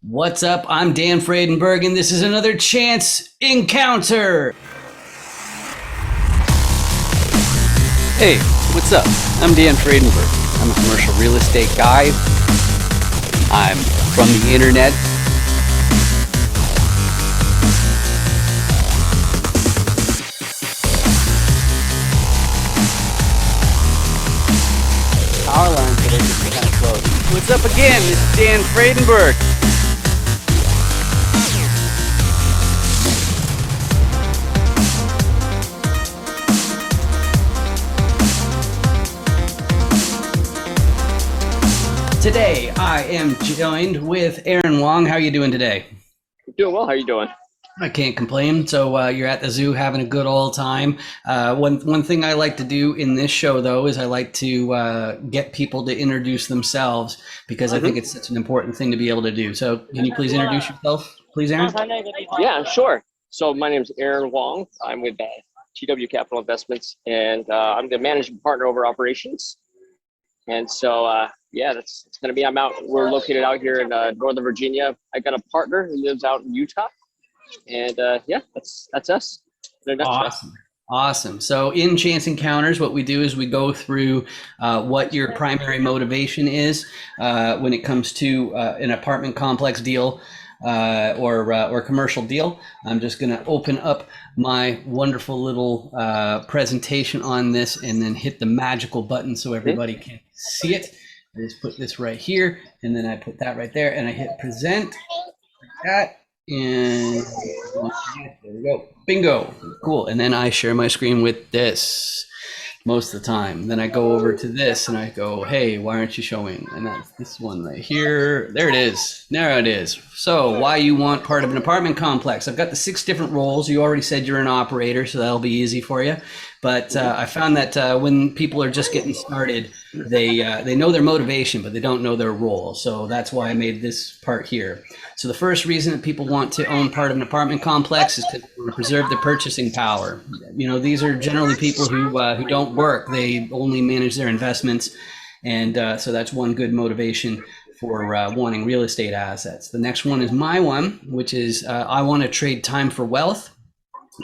What's up? I'm Dan Fredenberg, and this is another Chance Encounter. Hey, what's up? I'm Dan Fredenberg. I'm a commercial real estate guy. I'm from the internet. Power line today is kind of close. What's up again? This is Dan Fredenberg. Today, I am joined with Aaron Wong. How are you doing today? Doing well. How are you doing? I can't complain. So you're at the zoo having a good old time. One thing I like to do in this show, though, is I like to get people to introduce themselves because I think it's such an important thing to be able to do. So can you please introduce yourself, please, Aaron? Yeah, sure. So my name is Aaron Wong. I'm with TW Capital Investments, and I'm the managing partner over operations. And so, yeah, that's it's going to be. We're located out here in Northern Virginia. I got a partner who lives out in Utah, and yeah, that's us. Awesome. So in Chance Encounters, what we do is we go through what your primary motivation is when it comes to an apartment complex deal or commercial deal. I'm just going to open up my wonderful little presentation on this and then hit the magical button so everybody can see it. I just put this right here, and then I put that right there, and I hit present like that. And there we go. Bingo. Cool. And then I share my screen with this most of the time. Then I go over to this and I go, hey, why aren't you showing? And that's this one right here. There it is. There it is. So why you want part of an apartment complex? I've got the 6 different roles. You already said you're an operator, so that'll be easy for you. But I found that when people are just getting started, they know their motivation, but they don't know their role. So that's why I made this part here. So the first reason that people want to own part of an apartment complex is to preserve their purchasing power. You know, these are generally people who don't work. They only manage their investments. And so that's one good motivation for wanting real estate assets. The next one is my one, which is I want to trade time for wealth.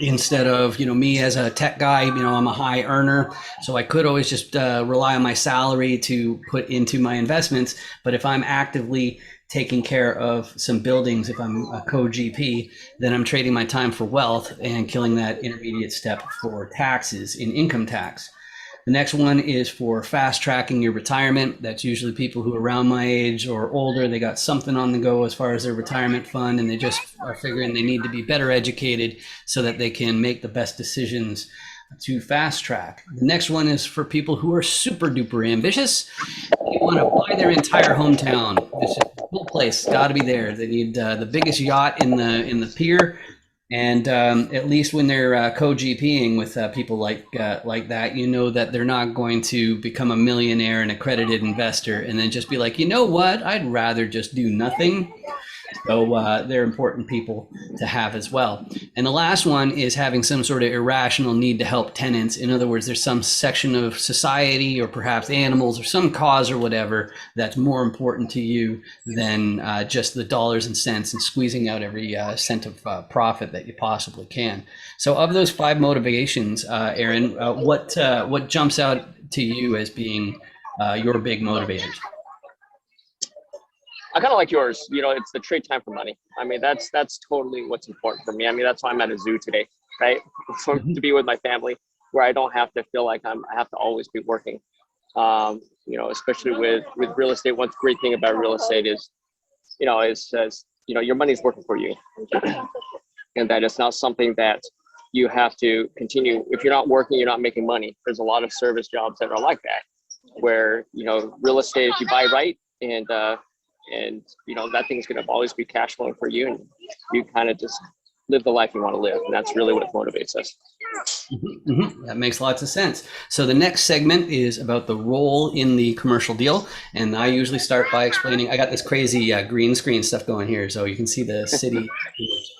Instead of, me as a tech guy, I'm a high earner, so I could always just rely on my salary to put into my investments. But if I'm actively taking care of some buildings, if I'm a co-GP, then I'm trading my time for wealth and killing that intermediate step for taxes in income tax. The next one is for fast tracking your retirement. That's usually people who are around my age or older. They got something on the go as far as their retirement fund, and they just are figuring they need to be better educated so that they can make the best decisions to fast track. The next one is for people who are super duper ambitious. They want to buy their entire hometown. It's a cool place. Got to be there. They need the biggest yacht in the pier. And at least when they're co-GPing with people like that, that they're not going to become a millionaire and accredited investor and then just be like, you know what, I'd rather just do nothing. So they're important people to have as well. And the last one is having some sort of irrational need to help tenants. In other words, there's some section of society or perhaps animals or some cause or whatever that's more important to you than just the dollars and cents and squeezing out every cent of profit that you possibly can. So of those 5 motivations, Aaron, what jumps out to you as being your big motivators? I kind of like yours. It's the trade time for money. I mean, that's totally what's important for me. I mean, that's why I'm at a zoo today, right? To be with my family, where I don't have to feel like I have to always be working. Especially with real estate. One great thing about real estate is, your money's working for you, and that it's not something that you have to continue. If you're not working, you're not making money. There's a lot of service jobs that are like that, where real estate, if you buy right and that thing's going to always be cash flowing for you, and you kind of just live the life you want to live, and that's really what motivates us. That makes lots of sense. So the next segment is about the role in the commercial deal, and I usually start by explaining. I got this crazy green screen stuff going here, so you can see the city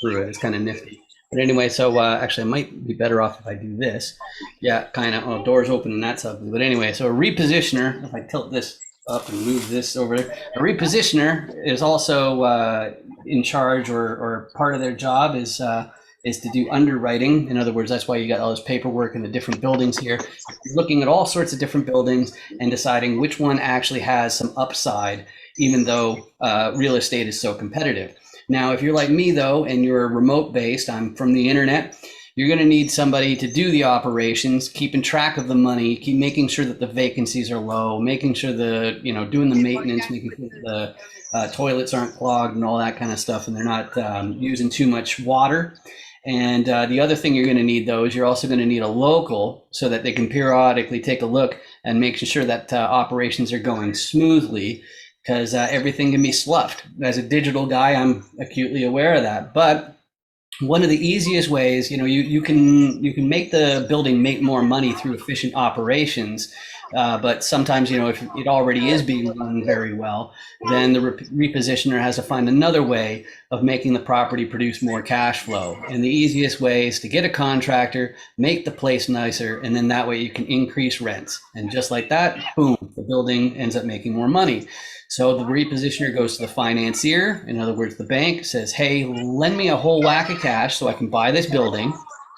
through it. It's kind of nifty. But anyway, so actually I might be better off if I do this. Yeah, kind of. Oh, doors open and that's ugly. But anyway, so a repositioner, if I tilt this up and move this over there. A repositioner is also in charge, or part of their job is to do underwriting. In other words, that's why you got all this paperwork in the different buildings here. You're looking at all sorts of different buildings and deciding which one actually has some upside, even though real estate is so competitive. Now, if you're like me though, and you're remote based, I'm from the internet, you're going to need somebody to do the operations, keeping track of the money, keep making sure that the vacancies are low, making sure doing the maintenance, making sure that the toilets aren't clogged and all that kind of stuff, and they're not using too much water. And the other thing you're going to need, though, is you're also going to need a local so that they can periodically take a look and make sure that operations are going smoothly, because everything can be sloughed. As a digital guy, I'm acutely aware of that. But one of the easiest ways, you can make the building make more money through efficient operations, but sometimes, if it already is being run very well, then the repositioner has to find another way of making the property produce more cash flow. And the easiest way is to get a contractor, make the place nicer, and then that way you can increase rents. And just like that, boom, the building ends up making more money. So the repositioner goes to the financier, in other words, the bank, says, hey, lend me a whole whack of cash so I can buy this building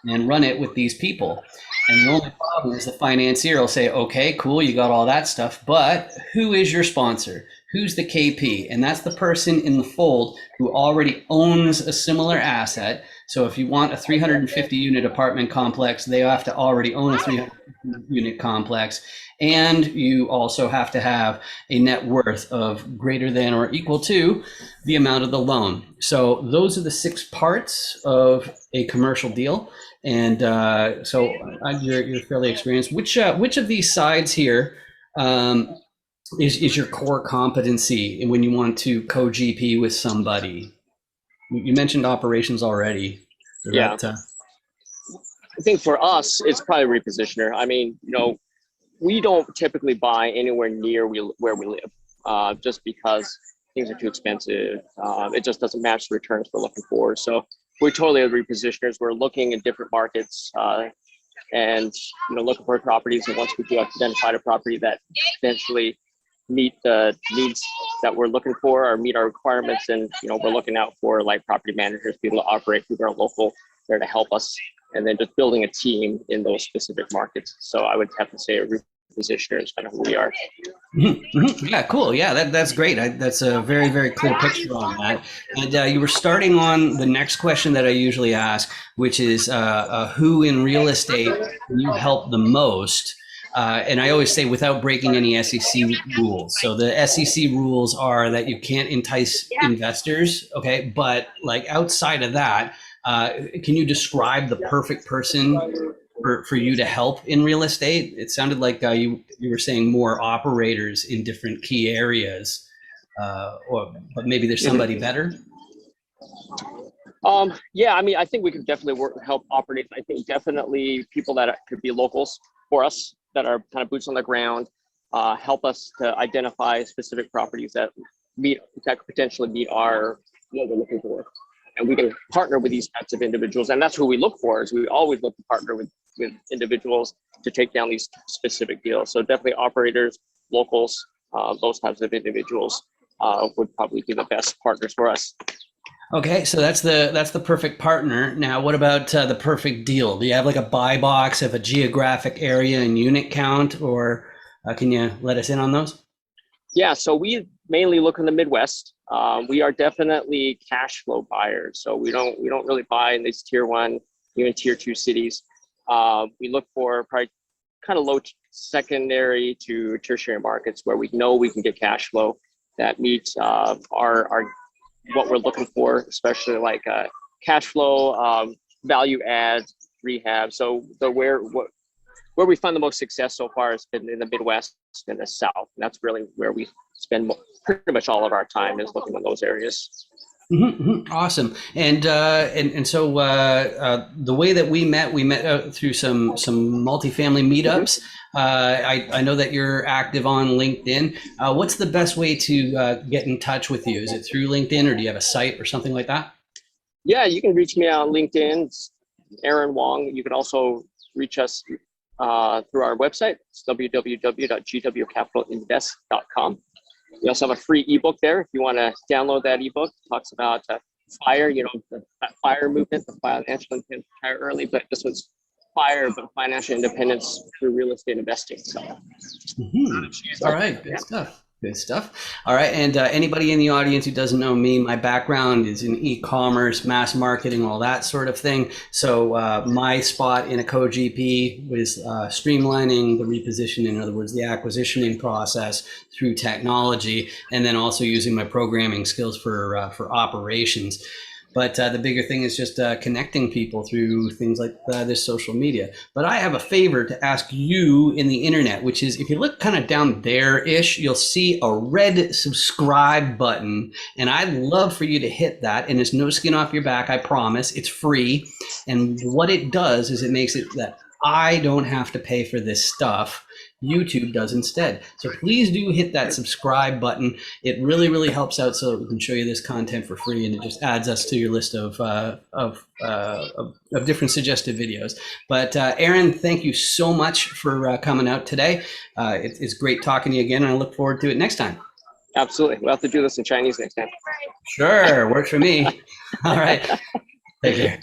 and run it with these people. And the only problem is the financier will say, okay, cool, you got all that stuff, but who is your sponsor? Who's the KP? And that's the person in the fold who already owns a similar asset. So if you want a 350 unit apartment complex, they have to already own a 300 unit complex. And you also have to have a net worth of greater than or equal to the amount of the loan. So those are the 6 parts of a commercial deal. And you're fairly experienced. Which of these sides here is your core competency when you want to co-GP with somebody? You mentioned operations already. Yeah. I think for us, it's probably repositioner. I mean, we don't typically buy anywhere near where we live, just because things are too expensive. It just doesn't match the returns we're looking for. So we're totally repositioners. We're looking in different markets and looking for properties. And once we do identify a property that eventually meet the needs that we're looking for or meet our requirements, and we're looking out for like property managers, people to operate who are local, there to help us, and then just building a team in those specific markets. So I would have to say a repositioner is kind of who we are. Yeah, cool. Yeah, that's great. That's a very, very clear picture on that. And you were starting on the next question that I usually ask, which is who in real estate can you help the most? And I always say without breaking any SEC rules. So the SEC rules are that you can't entice investors, okay? But like outside of that, can you describe the perfect person for you to help in real estate? It sounded like you were saying more operators in different key areas, but maybe there's somebody better. Yeah, I mean, I think we could definitely help operate. I think definitely people that could be locals for us, that are kind of boots on the ground, help us to identify specific properties that could potentially meet what we're looking for. And we can partner with these types of individuals. And that's who we look for, is we always look to partner with individuals to take down these specific deals. So definitely operators, locals, those types of individuals would probably be the best partners for us. Okay, so that's the perfect partner. Now, what about the perfect deal? Do you have like a buy box of a geographic area and unit count, or can you let us in on those? Yeah, so we mainly look in the Midwest. We are definitely cash flow buyers, so we don't really buy in these tier 1, even tier 2 cities. We look for probably kind of low secondary to tertiary markets where we know we can get cash flow that meets our what we're looking for, especially like cash flow, value add, rehab. So where we find the most success so far has been in the Midwest and the South. And that's really where we spend pretty much all of our time, is looking in those areas. Mm-hmm. Awesome. And so the way that we met through some multifamily meetups. I know that you're active on LinkedIn. What's the best way to get in touch with you? Is it through LinkedIn, or do you have a site or something like that? Yeah, you can reach me on LinkedIn, Aaron Wong. You can also reach us through our website. It's www.gwcapitalinvest.com. We also have a free ebook there if you want to download that ebook. It talks about FIRE, that FIRE movement, the financial independence, retire early, but this was FIRE, but financial independence through real estate investing. So, all right, good stuff. Good stuff. All right, and anybody in the audience who doesn't know me, my background is in e-commerce, mass marketing, all that sort of thing. So my spot in a co-GP was streamlining the repositioning, in other words, the acquisitioning process through technology, and then also using my programming skills for operations. But the bigger thing is just connecting people through things like this social media. But I have a favor to ask you in the internet, which is if you look kind of down there-ish, you'll see a red subscribe button. And I'd love for you to hit that. And it's no skin off your back, I promise. It's free. And what it does is it makes it that I don't have to pay for this stuff. YouTube does instead. So please do hit that subscribe button. It really, really helps out so that we can show you this content for free, and it just adds us to your list of different suggested videos. But Aaron, thank you so much for coming out today. It's great talking to you again, and I look forward to it next time. Absolutely. We'll have to do this in Chinese next time. Sure, works for me. All right. Take care.